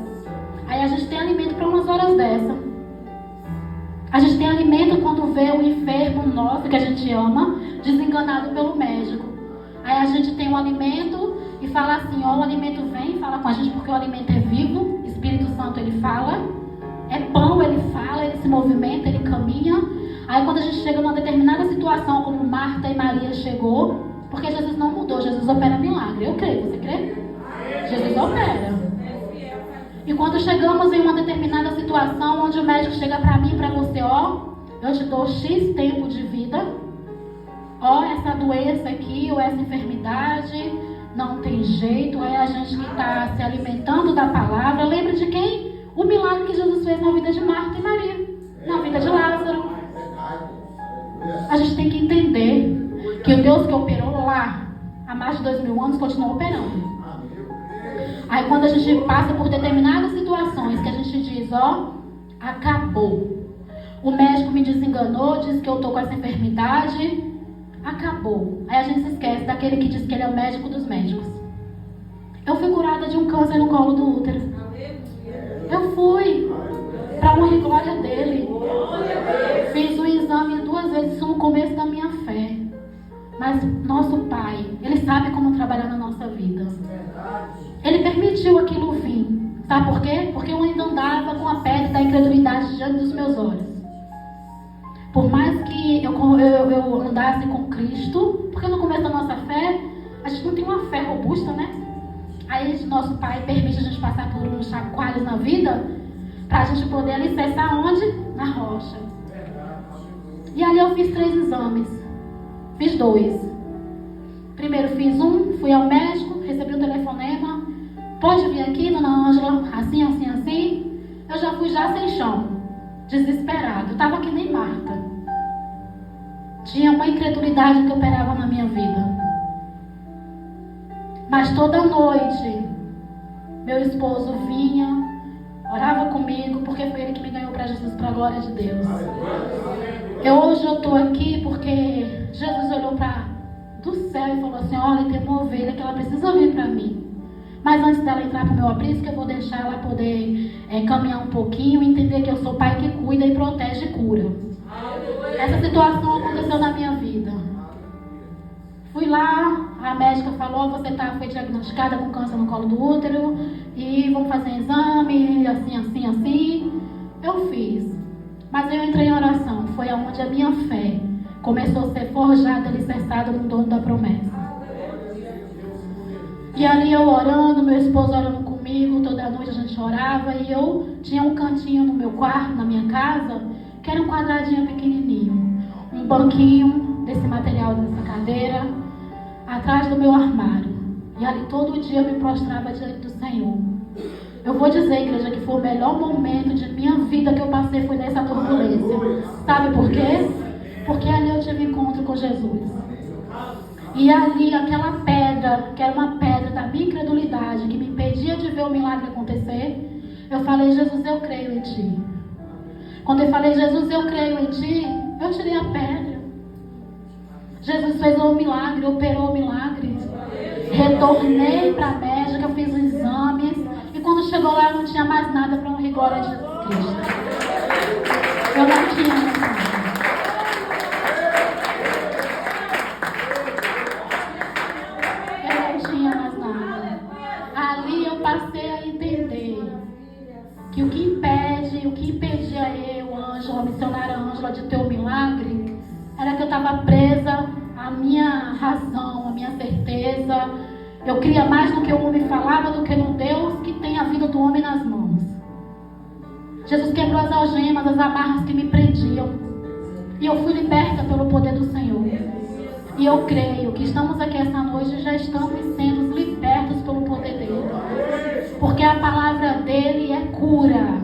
Aí a gente tem alimento para umas horas dessa. A gente tem alimento quando vê o enfermo nosso, que a gente ama, desenganado pelo médico. Aí a gente tem um alimento e fala assim, ó, o alimento vem, fala com a gente porque o alimento é vivo. Espírito Santo, ele fala. É pão, ele fala, ele se movimenta, ele caminha. Aí quando a gente chega numa determinada situação, como Marta e Maria chegou, porque Jesus não mudou, Jesus opera milagre. Eu creio, você crê? Jesus opera. E quando chegamos em uma determinada situação, onde o médico chega para mim e para você, ó, eu te dou X tempo de vida, ó, essa doença aqui, ou essa enfermidade, não tem jeito, é a gente que está se alimentando da palavra. Lembra de quem? O milagre que Jesus fez na vida de Marta e Maria, na vida de Lázaro. A gente tem que entender que o Deus que operou lá há mais de 2000 anos continua operando. Aí quando a gente passa por determinadas situações que a gente diz, ó, acabou. O médico me desenganou, disse que eu estou com essa enfermidade, acabou. Aí a gente se esquece daquele que diz que ele é o médico dos médicos. Eu fui curada de um câncer no colo do útero. Eu fui, para honra e glória dele. Fiz o exame 2 vezes, isso no começo da minha fé. Mas nosso Pai, Ele sabe como trabalhar na nossa vida. Ele permitiu aquilo vir. Sabe por quê? Porque eu ainda andava com a pedra da incredulidade diante dos meus olhos. Por mais que eu andasse com Cristo, porque no começo da nossa fé, a gente não tem uma fé robusta, né? Aí nosso Pai permite a gente passar por uns chacoalhos na vida, para a gente poder alicerçar onde? Na rocha. E ali eu fiz 3 exames. Fiz 2. Primeiro fiz um, fui ao médico, recebi um telefonema. Pode vir aqui, dona Ângela, assim, assim, assim. Eu já fui sem chão, desesperado. Eu estava que nem Marta. Tinha uma incredulidade que operava na minha vida. Mas toda noite, meu esposo vinha, orava comigo, porque foi ele que me ganhou para Jesus, para a glória de Deus. Hoje eu estou aqui porque Jesus olhou do céu e falou assim, olha, tem uma ovelha que ela precisa vir para mim. Mas antes dela entrar para o meu aprisco, eu vou deixar ela poder caminhar um pouquinho e entender que eu sou pai que cuida e protege e cura. Essa situação aconteceu na minha vida. Fui lá, a médica falou, você foi diagnosticada com câncer no colo do útero e vamos fazer um exame, assim, assim, assim. Eu fiz. Mas eu entrei em oração. Foi onde a minha fé começou a ser forjada, alicerçada no dono da promessa. E ali eu orando, meu esposo orando comigo, toda noite a gente orava. E eu tinha um cantinho no meu quarto, na minha casa, que era um quadradinho pequenininho. Um banquinho desse material, dessa cadeira, atrás do meu armário. E ali todo dia eu me prostrava diante do Senhor. Eu vou dizer, igreja, que foi o melhor momento de minha vida que eu passei, foi nessa turbulência. Sabe por quê? Porque ali eu tive encontro com Jesus. E ali aquela pedra, que era uma pedra da minha incredulidade, que me impedia de ver o milagre acontecer, eu falei, Jesus, eu creio em Ti. Quando eu falei, Jesus, eu creio em Ti, eu tirei a pedra. Jesus fez um milagre, operou o milagre. Retornei para a médica, fiz os exames. E quando chegou lá, eu não tinha mais nada para honrar a glória de Cristo. Eu não tinha mais nada. Eu não tinha mais nada. Ali eu passei a entender que o que impedia eu, Ângela, a missionária Ângela, de ter o milagre, era que eu estava presa à minha razão, à minha certeza. Eu cria mais no que o homem falava do que no Deus que tem a vida do homem nas mãos. Jesus quebrou as algemas, as amarras que me prendiam. E eu fui liberta pelo poder do Senhor. E eu creio que estamos aqui essa noite e já estamos sendo libertos pelo poder dele. Porque a palavra dele é cura.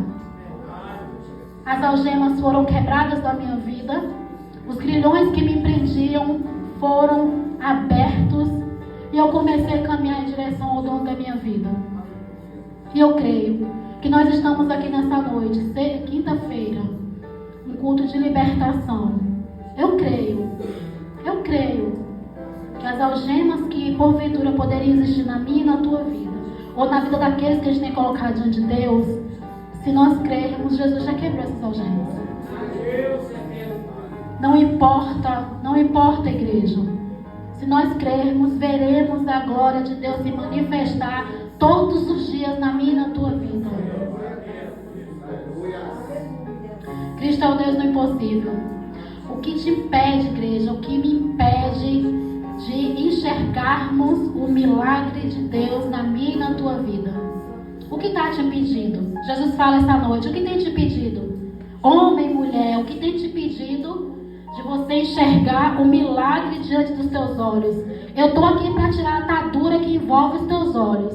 As algemas foram quebradas da minha vida. Os grilhões que me prendiam foram abertos. E eu comecei a caminhar em direção ao dono da minha vida. E eu creio que nós estamos aqui nessa noite, quinta-feira, um culto de libertação. Eu creio que as algemas que porventura poderiam existir na minha e na tua vida, ou na vida daqueles que a gente tem colocado diante de Deus, se nós crermos, Jesus já quebrou essas algemas. Não importa, igreja. Se nós crermos, veremos a glória de Deus se manifestar todos os dias na minha e na tua vida. Cristo é o Deus do impossível. O que te impede, igreja, o que me impede de enxergarmos o milagre de Deus na minha e na tua vida? O que está te impedindo? Jesus fala essa noite, o que tem te impedido? Homem, mulher, o que tem te impedido de você enxergar o milagre diante dos teus olhos? Eu estou aqui para tirar a atadura que envolve os teus olhos.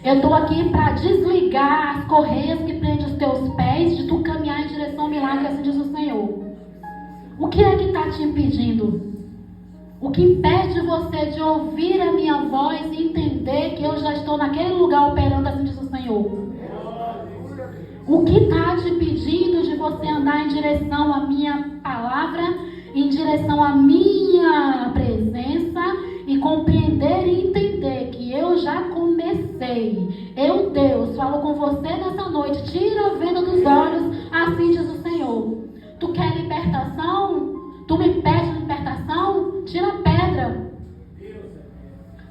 Eu estou aqui para desligar as correias que prendem os teus pés de tu caminhar em direção ao milagre, assim diz o Senhor. O que é que está te impedindo? O que impede você de ouvir a minha voz e entender que eu já estou naquele lugar operando, assim diz o Senhor? O que está te impedindo de você andar em direção à minha palavra, em direção à minha presença e compreender e entender que eu já comecei? Eu, Deus, falo com você nessa noite. Tira a venda dos olhos, assim diz o Senhor. Tu quer libertação? Tu me pede libertação? Tira a pedra.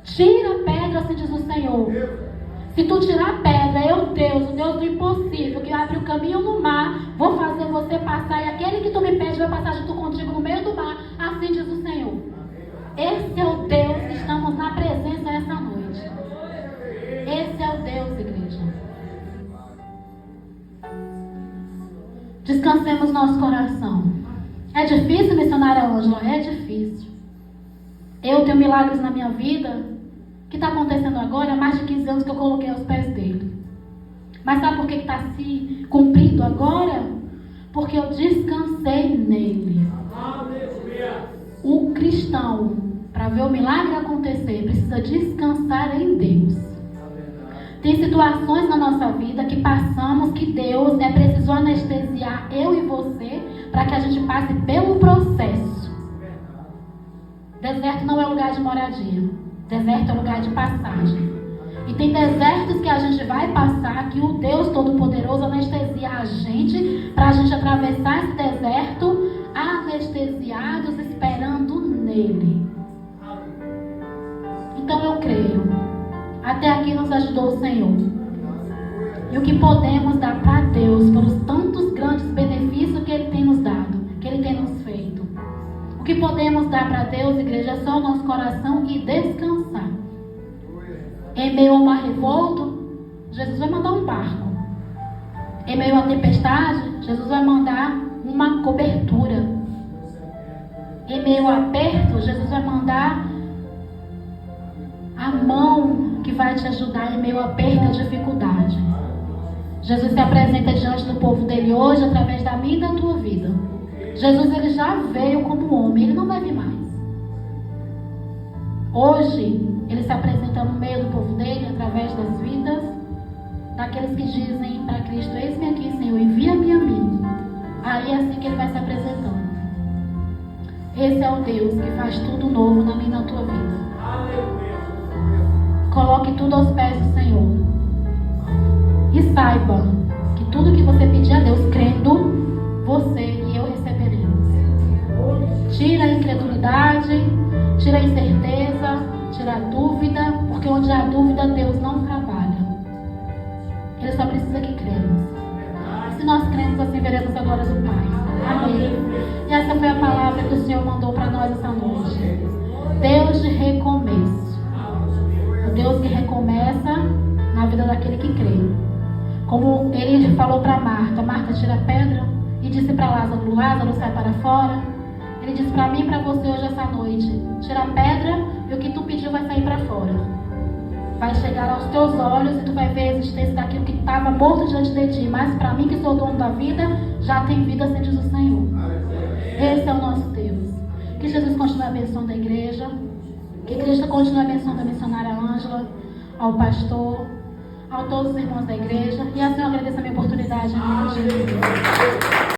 Tira a pedra, assim diz o Senhor. Se tu tirar a pedra, eu, Deus, o Deus do impossível, que abre o caminho no mar, vou fazer você passar, e aquele que tu me pede vai passar junto contigo no meio do mar, assim diz o Senhor. Esse é o Deus que estamos na presença essa noite. Esse é o Deus, igreja. Descansemos nosso coração. É difícil, missionária Ângela? É difícil. Eu tenho milagres na minha vida. O que está acontecendo agora? Há mais de 15 anos que eu coloquei aos pés dele. Mas sabe por que está se cumprindo agora? Porque eu descansei nele. O cristão, para ver o milagre acontecer, precisa descansar em Deus. Tem situações na nossa vida que passamos que Deus precisou anestesiar eu e você para que a gente passe pelo processo. Deserto não é lugar de moradia. Deserto é lugar de passagem. E tem desertos que a gente vai passar que o Deus Todo-Poderoso anestesia a gente para a gente atravessar esse deserto anestesiados, esperando nele. Então eu creio. Até aqui nos ajudou o Senhor. E o que podemos dar para Deus pelos tantos grandes benefícios que Ele tem nos dado, que Ele tem nos feito. O que podemos dar para Deus, igreja, é só o nosso coração e descansar. Em meio ao mar revolto, Jesus vai mandar um barco. Em meio à tempestade, Jesus vai mandar uma cobertura. Em meio ao aperto, Jesus vai mandar a mão que vai te ajudar em meio a perda e dificuldade. Jesus se apresenta diante do povo dele hoje através da minha e da tua vida. Jesus, ele já veio como homem, ele não vai vir mais. Hoje, ele se apresenta no meio do povo dele através das vidas daqueles que dizem para Cristo: eis-me aqui, Senhor, envia-me a mim. Aí é assim que ele vai se apresentando. Esse é o Deus que faz tudo novo na minha e na tua vida. Coloque tudo aos pés do Senhor. E saiba que tudo que você pedir a Deus, crendo, você e eu receberemos. Tira a incredulidade, tira a incerteza, tira a dúvida, porque onde há dúvida, Deus não trabalha. Ele só precisa que cremos. E se nós cremos, assim veremos a glória do Pai. Amém. E essa foi a palavra que o Senhor mandou para nós essa noite. Deus de recomeço. O Deus que recomeça na vida daquele que crê. Como ele falou para Marta: Marta, tira a pedra. E disse para Lázaro: Lázaro, sai para fora. Ele disse para mim e para você hoje essa noite: tira a pedra e o que tu pediu vai sair para fora. Vai chegar aos teus olhos e tu vai ver a existência daquilo que estava morto diante de ti. Mas para mim, que sou o dono da vida, já tem vida, assim diz o Senhor. Esse é o nosso Deus. Que Jesus continue abençoando a igreja. Que Cristo continue abençoando a missionária Ângela, ao pastor, a todos os irmãos da igreja. E assim eu agradeço a minha oportunidade em nome de Jesus.